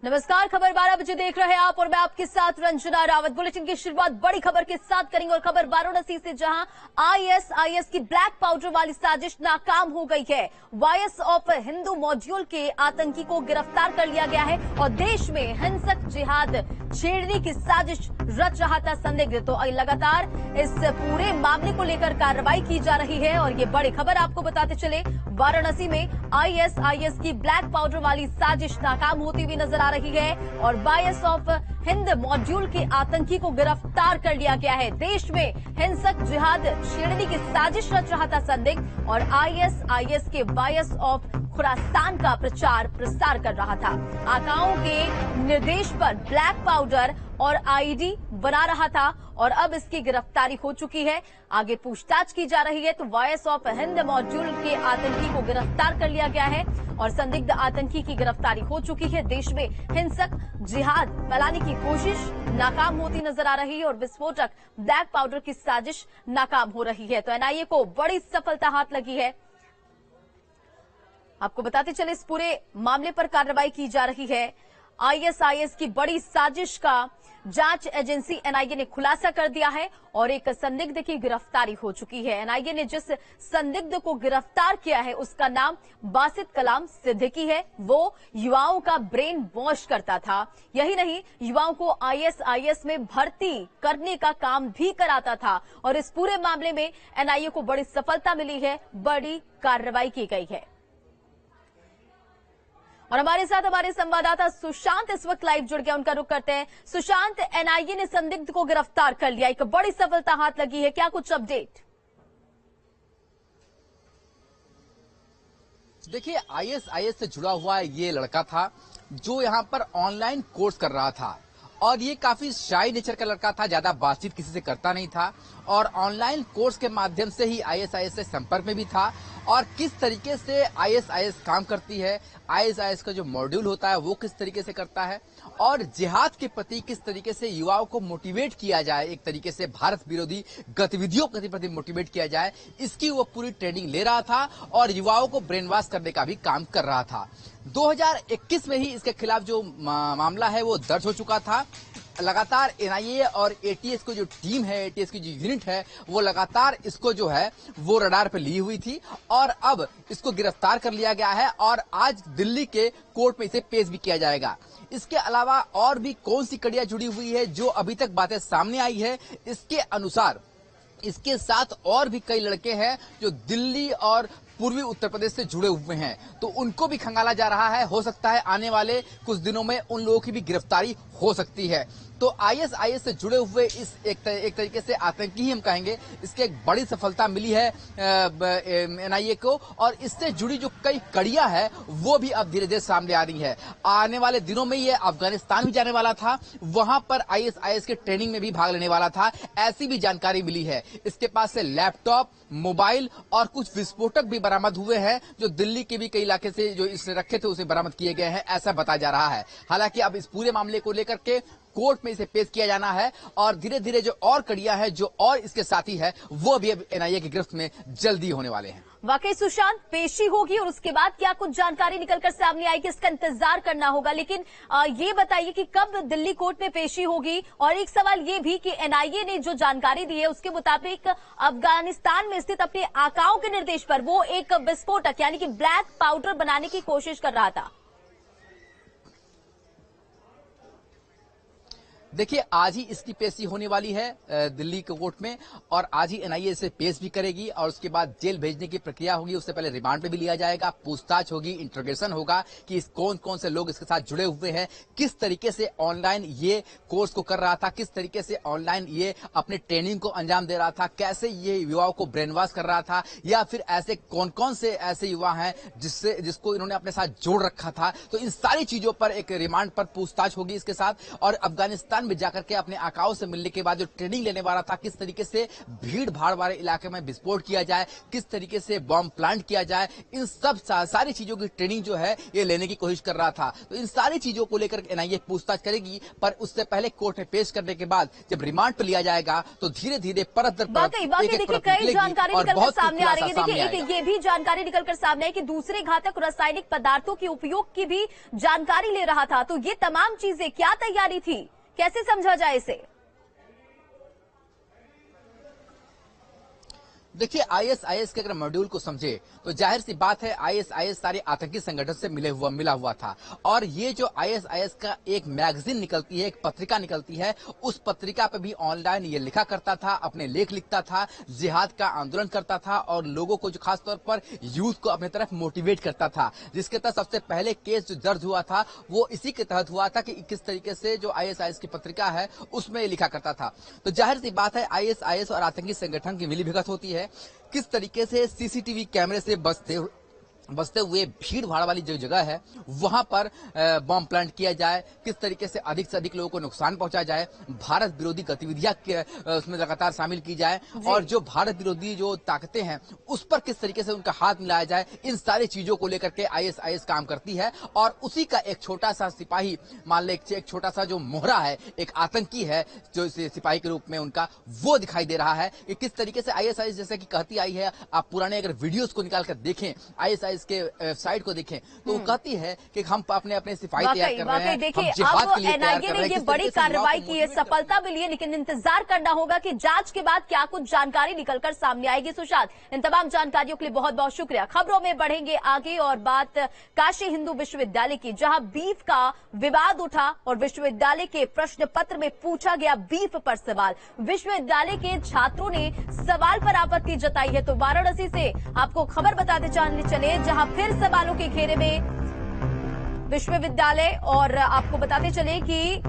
नमस्कार, खबर 12 बजे देख रहे हैं आप और मैं आपके साथ रंजना रावत। बुलेटिन की शुरुआत बड़ी खबर के साथ करेंगे और खबर वाराणसी से, जहां आईएसआईएस की ब्लैक पाउडर वाली साजिश नाकाम हो गई है। वॉइस ऑफ हिंदू मॉड्यूल के आतंकी को गिरफ्तार कर लिया गया है और देश में हिंसक जिहाद छेड़ने की साजिश रच रहा था संदिग्ध। तो लगातार इस पूरे मामले को लेकर कार्रवाई की जा रही है और ये बड़ी खबर आपको बताते चले, वाराणसी में आईएसआईएस की ब्लैक पाउडर वाली साजिश नाकाम होती हुई नजर आ रही है और वॉइस ऑफ हिंद मॉड्यूल के आतंकी को गिरफ्तार कर लिया गया है। देश में हिंसक जिहाद छेड़ने की साजिश रच रहा था संदिग्ध और आईएसआईएस के वॉइस ऑफ खुरासान का प्रचार प्रसार कर रहा था। आकाओं के निर्देश पर ब्लैक पाउडर और आईडी बना रहा था और अब इसकी गिरफ्तारी हो चुकी है। आगे पूछताछ की जा रही है। तो वॉइस ऑफ हिंद मॉड्यूल के आतंकी को गिरफ्तार कर लिया गया है और संदिग्ध आतंकी की गिरफ्तारी हो चुकी है। देश में हिंसक जिहाद फैलाने की कोशिश नाकाम होती नजर आ रही है और विस्फोटक ब्लैक पाउडर की साजिश नाकाम हो रही है। तो एनआईए को बड़ी सफलता हाथ लगी है। आपको बताते चले, इस पूरे मामले पर कार्रवाई की जा रही है। आईएसआईएस की बड़ी साजिश का जांच एजेंसी एनआईए ने खुलासा कर दिया है और एक संदिग्ध की गिरफ्तारी हो चुकी है। एनआईए ने जिस संदिग्ध को गिरफ्तार किया है उसका नाम बासित कलाम सिद्दीकी है। वो युवाओं का ब्रेन वॉश करता था। यही नहीं, युवाओं को आईएसआईएस में भर्ती करने का काम भी कराता था और इस पूरे मामले में एनआईए को बड़ी सफलता मिली है, बड़ी कार्रवाई की गई है। और हमारे साथ हमारे संवाददाता सुशांत इस वक्त लाइव जुड़ गया, उनका रुख करते हैं। सुशांत, एनआईए ने संदिग्ध को गिरफ्तार कर लिया, एक बड़ी सफलता हाथ लगी है, क्या कुछ अपडेट? देखिए, आईएसआईएस से जुड़ा हुआ ये लड़का था जो यहाँ पर ऑनलाइन कोर्स कर रहा था और ये काफी शाई नेचर का लड़का था, ज्यादा बातचीत किसी से करता नहीं था और ऑनलाइन कोर्स के माध्यम से ही आईएसआईएस से संपर्क में भी था। और किस तरीके से आईएसआईएस काम करती है, आईएसआईएस का जो मॉड्यूल होता है वो किस तरीके से करता है और जिहाद के प्रति किस तरीके से युवाओं को मोटिवेट किया जाए, एक तरीके से भारत विरोधी गतिविधियों के प्रति मोटिवेट किया जाए, इसकी वो पूरी ट्रेनिंग ले रहा था और युवाओं को ब्रेन वॉश करने का भी काम कर रहा था। 2021 में ही इसके खिलाफ जो मामला है वो दर्ज हो चुका था। लगातार एनआईए और एटीएस को जो टीम है, एटीएस की जो यूनिट है, वो लगातार इसको जो है वो रडार पे ली हुई थी और अब इसको गिरफ्तार कर लिया गया है और आज दिल्ली के कोर्ट में इसे पेश भी किया जाएगा। इसके अलावा और भी कौन सी कड़ियां जुड़ी हुई है जो अभी तक बातें सामने आई है, इसके अनुसार इसके साथ और भी कई लड़के हैं जो दिल्ली और पूर्वी उत्तर प्रदेश से जुड़े हुए हैं, तो उनको भी खंगाला जा रहा है। हो सकता है आने वाले कुछ दिनों में उन लोगों की भी गिरफ्तारी हो सकती है। तो आईएसआईएस से जुड़े हुए इस एक तरीके से आतंकी ही हम कहेंगे, इसकी एक बड़ी सफलता मिली है एनआईए को और इससे जुड़ी जो कई कड़ियां है वो भी अब धीरे धीरे सामने आ रही है। आने वाले दिनों में ये अफगानिस्तान भी जाने वाला था, वहां पर आईएसआईएस के ट्रेनिंग में भी भाग लेने वाला था, ऐसी भी जानकारी मिली है। इसके पास से लैपटॉप, मोबाइल और कुछ विस्फोटक भी बरामद हुए हैं जो दिल्ली के भी कई इलाके से जो इसने रखे थे उसे बरामद किए गए हैं, ऐसा बताया जा रहा है। हालांकि अब इस पूरे मामले को लेकर के कोर्ट में इसे पेश किया जाना है और धीरे धीरे जो और कड़ियां हैं, जो और इसके साथी है, वो भी अब एनआईए की गिरफ्त में जल्दी होने वाले हैं। वाकई सुशांत, पेशी होगी और उसके बाद क्या कुछ जानकारी निकलकर सामने आएगी, इसका इंतजार करना होगा। लेकिन ये बताइए कि कब दिल्ली कोर्ट में पेशी होगी और एक सवाल ये भी कि एनआईए ने जो जानकारी दी है उसके मुताबिक अफगानिस्तान में स्थित अपने आकाओं के निर्देश पर वो एक विस्फोटक यानी कि ब्लैक पाउडर बनाने की कोशिश कर रहा था। देखिए, आज ही इसकी पेशी होने वाली है दिल्ली के कोर्ट में और आज ही एनआईए इसे पेश भी करेगी और उसके बाद जेल भेजने की प्रक्रिया होगी। उससे पहले रिमांड पे भी लिया जाएगा, पूछताछ होगी, इंट्रोगेशन होगा कि कौन कौन से लोग इसके साथ जुड़े हुए हैं, किस तरीके से ऑनलाइन ये कोर्स को कर रहा था, किस तरीके से ऑनलाइन ये अपने ट्रेनिंग को अंजाम दे रहा था, कैसे ये युवाओं को ब्रेन वॉश कर रहा था या फिर ऐसे कौन कौन से ऐसे युवा हैं जिसको इन्होंने अपने साथ जोड़ रखा था। तो इन सारी चीजों पर एक रिमांड पर पूछताछ होगी इसके साथ और अफगानिस्तान मैदान में जाकर के अपने आकाओं से मिलने के बाद जो ट्रेनिंग लेने वाला था, किस तरीके से भीड़ भाड़ वाले इलाके में विस्फोट किया जाए, किस तरीके से बॉम्ब प्लांट किया जाए, इन सब सारी चीजों की ट्रेनिंग जो है ये लेने की कोशिश कर रहा था। तो इन सारी चीजों को लेकर एनआईए पूछताछ करेगी, पर उससे पहले कोर्ट में पेश करने के बाद जब रिमांड पर लिया जाएगा तो धीरे धीरे परत दर परत देखिए कई जानकारी निकलकर सामने आ रही है। देखिए ये भी जानकारी निकलकर सामने है कि दूसरे घातक रासायनिक पदार्थों के उपयोग की भी जानकारी ले रहा था। तो ये तमाम चीजें क्या तैयारी थी, कैसे समझा जाए इसे? देखिए आईएसआईएस के अगर मॉड्यूल को समझे तो जाहिर सी बात है आईएसआईएस सारे आतंकी संगठन से मिला हुआ था। और ये जो आईएसआईएस का एक मैगजीन निकलती है, एक पत्रिका निकलती है, उस पत्रिका पे भी ऑनलाइन ये लिखा करता था, अपने लेख लिखता था, जिहाद का आंदोलन करता था और लोगों को जो खासतौर पर यूथ को अपने तरफ मोटिवेट करता था। जिसके तहत सबसे पहले केस जो दर्ज हुआ था वो इसी के तहत हुआ था कि किस तरीके से जो आईएसआईएस की पत्रिका है उसमें लिखा करता था। तो जाहिर सी बात है आईएसआईएस और आतंकी संगठन की मिलीभगत होती है। किस तरीके से सीसीटीवी कैमरे से बसते हुए भीड़ भाड़ वाली जो जगह है वहां पर बॉम्ब प्लांट किया जाए, किस तरीके से अधिक लोगों को नुकसान पहुंचा जाए, भारत विरोधी गतिविधियां उसमें लगातार शामिल की जाए और जो भारत विरोधी जो ताकतें हैं उस पर किस तरीके से उनका हाथ मिलाया जाए, इन सारी चीजों को लेकर के आईएसआईएस काम करती है। और उसी का एक छोटा सा सिपाही, मान ले एक छोटा सा जो मोहरा है, एक आतंकी है जो सिपाही के रूप में उनका, वो दिखाई दे रहा है कि किस तरीके से आईएसआईएस जैसे कि कहती आई है। आप पुराने अगर वीडियोस को निकाल कर देखें, आईएसआईएस के वेबसाइट को देखें तो वो कहती है कि हम अपने सिपाही तैयार कर रहे हैं। देखिए अब एनआईए ने ये बड़ी कार्रवाई की है, सफलता मिली है, लेकिन इंतजार करना होगा कि जांच के बाद क्या कुछ जानकारी निकलकर सामने आएगी। सुशांत, इन तमाम जानकारियों के लिए बहुत बहुत शुक्रिया। खबरों में बढ़ेंगे आगे और बात काशी हिंदू विश्वविद्यालय की, जहां बीफ का विवाद उठा और विश्वविद्यालय के प्रश्न पत्र में पूछा गया बीफ पर सवाल। विश्वविद्यालय के छात्रों ने सवाल पर आपत्ति जताई है। तो वाराणसी से आपको खबर बताते चले जहां फिर सवालों के घेरे में विश्वविद्यालय, और आपको बताते चले कि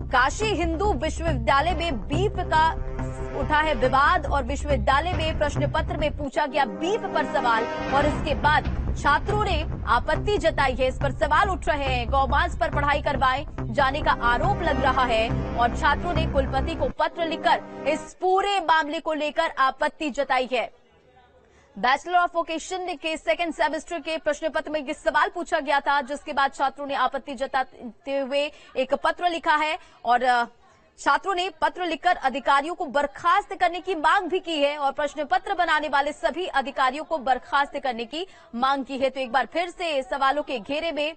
काशी हिंदू विश्वविद्यालय में बीफ का उठा है विवाद और विश्वविद्यालय में प्रश्न पत्र में पूछा गया बीफ पर सवाल और इसके बाद छात्रों ने आपत्ति जताई है। इस पर सवाल उठ रहे हैं, गौमांस पर पढ़ाई करवाए जाने का आरोप लग रहा है और छात्रों ने कुलपति को पत्र लिखकर इस पूरे मामले को लेकर आपत्ति जताई है। बैचलर ऑफ वोकेशन के सेकंड सेमेस्टर के प्रश्न पत्र में ये सवाल पूछा गया था, जिसके बाद छात्रों ने आपत्ति जताते हुए एक पत्र लिखा है और छात्रों ने पत्र लिखकर अधिकारियों को बर्खास्त करने की मांग भी की है और प्रश्न पत्र बनाने वाले सभी अधिकारियों को बर्खास्त करने की मांग की है। तो एक बार फिर से सवालों के घेरे में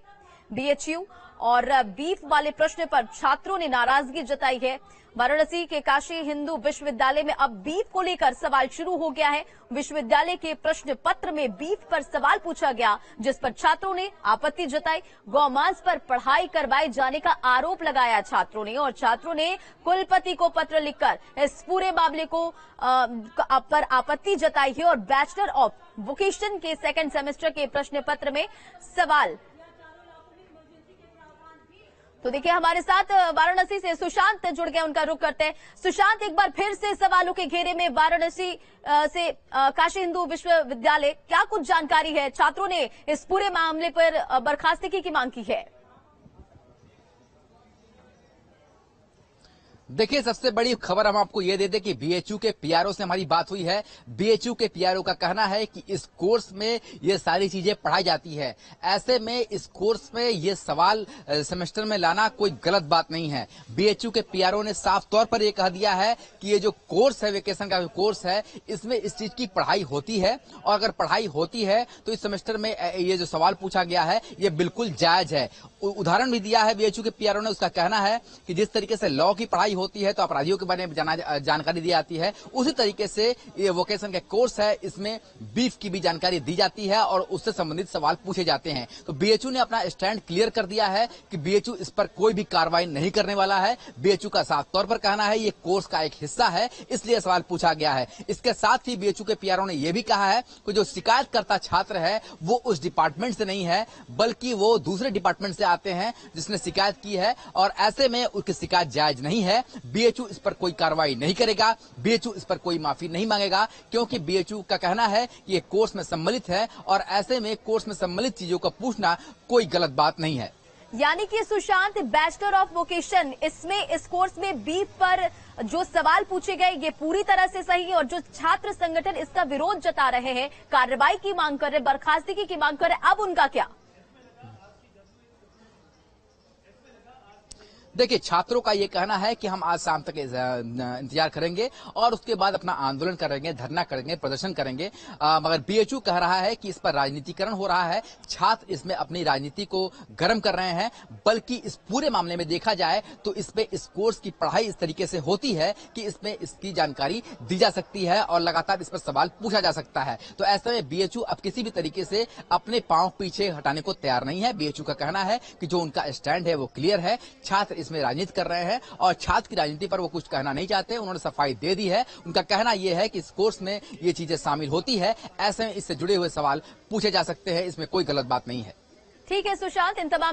बीएचयू और बीफ वाले प्रश्न पर छात्रों ने नाराजगी जताई है। वाराणसी के काशी हिंदू विश्वविद्यालय में अब बीफ को लेकर सवाल शुरू हो गया है। विश्वविद्यालय के प्रश्न पत्र में बीफ पर सवाल पूछा गया, जिस पर छात्रों ने आपत्ति जताई। गौमांस पर पढ़ाई करवाए जाने का आरोप लगाया छात्रों ने और छात्रों ने कुलपति को पत्र लिखकर इस पूरे मामले को पर आपत्ति जताई है और बैचलर ऑफ वोकेशन के सेकंड सेमेस्टर के प्रश्न पत्र में सवाल। तो देखिए हमारे साथ वाराणसी से सुशांत जुड़ गए, उनका रुख करते हैं। सुशांत, एक बार फिर से सवालों के घेरे में वाराणसी से काशी हिंदू विश्वविद्यालय, क्या कुछ जानकारी है? छात्रों ने इस पूरे मामले पर बर्खास्तगी की मांग की है। देखिए सबसे बड़ी खबर हम आपको ये दे दें कि बीएचयू के पीआरओ से हमारी बात हुई है। बीएचयू के पीआरओ का कहना है कि इस कोर्स में ये सारी चीजें पढ़ाई जाती है, ऐसे में इस कोर्स में ये सवाल सेमेस्टर में लाना कोई गलत बात नहीं है। बीएचयू के पीआरओ ने साफ तौर पर ये कह दिया है कि ये जो कोर्स है, वेकेशन का कोर्स है, इसमें इस चीज की पढ़ाई होती है और अगर पढ़ाई होती है तो इस सेमेस्टर में ये जो सवाल पूछा गया है ये बिल्कुल जायज है। उदाहरण भी दिया है बीएचयू के पीआरओ ने। उसका कहना है कि जिस तरीके से लॉ की पढ़ाई होती है तो अपराधियों के बारे में जानकारी दी जाती है, उसी तरीके से ये वोकेशन का कोर्स है, इसमें बीफ की भी जानकारी दी जाती है और उससे संबंधित सवाल पूछे जाते हैं। तो बीएचयू ने अपना स्टैंड क्लियर कर दिया है कि बीएचयू इस पर कोई भी कार्रवाई नहीं करने वाला है। बीएचयू का साफ तौर पर कहना है ये कोर्स का एक हिस्सा है, इसलिए सवाल पूछा गया है। इसके साथ ही बीएचयू के पीआरओ ने यह भी कहा है कि जो शिकायतकर्ता छात्र है वो उस डिपार्टमेंट से नहीं है, बल्कि वो दूसरे डिपार्टमेंट से आते हैं जिसने शिकायत की है और ऐसे में उसकी शिकायत जायज नहीं है। बीएचयू इस पर कोई कार्रवाई नहीं करेगा, बीएचयू इस पर कोई माफी नहीं मांगेगा, क्योंकि बीएचयू का कहना है कि ये कोर्स में सम्मिलित है और ऐसे में कोर्स में सम्मिलित चीजों का पूछना कोई गलत बात नहीं है। यानी कि सुशांत, बैचलर ऑफ वोकेशन, इसमें इस कोर्स में बी पर जो सवाल पूछे गए ये पूरी तरह से सही है, और जो छात्र संगठन इसका विरोध जता रहे हैं, कार्रवाई की मांग कर रहे, बर्खास्तगी की मांग कर रहे, अब उनका क्या? देखिए, छात्रों का ये कहना है कि हम आज शाम तक इंतजार करेंगे और उसके बाद अपना आंदोलन करेंगे, धरना करेंगे, प्रदर्शन करेंगे। मगर बीएचयू कह रहा है कि इस पर राजनीतिकरण हो रहा है, छात्र इसमें अपनी राजनीति को गर्म कर रहे हैं। बल्कि इस पूरे मामले में देखा जाए तो इसमें इस कोर्स की पढ़ाई इस तरीके से होती है कि इसमें इसकी जानकारी दी जा सकती है और लगातार इस पर सवाल पूछा जा सकता है। तो ऐसे में बीएचयू अब किसी भी तरीके से अपने पांव पीछे हटाने को तैयार नहीं है। बीएचयू का कहना है कि जो उनका स्टैंड है वो क्लियर है, छात्र इसमें राजनीति कर रहे हैं और छात्र की राजनीति पर वो कुछ कहना नहीं चाहते। उन्होंने सफाई दे दी है। उनका कहना यह है कि इस कोर्स में ये चीजें शामिल होती है, ऐसे में इससे जुड़े हुए सवाल पूछे जा सकते हैं, इसमें कोई गलत बात नहीं है। ठीक है सुशांत, इन तमाम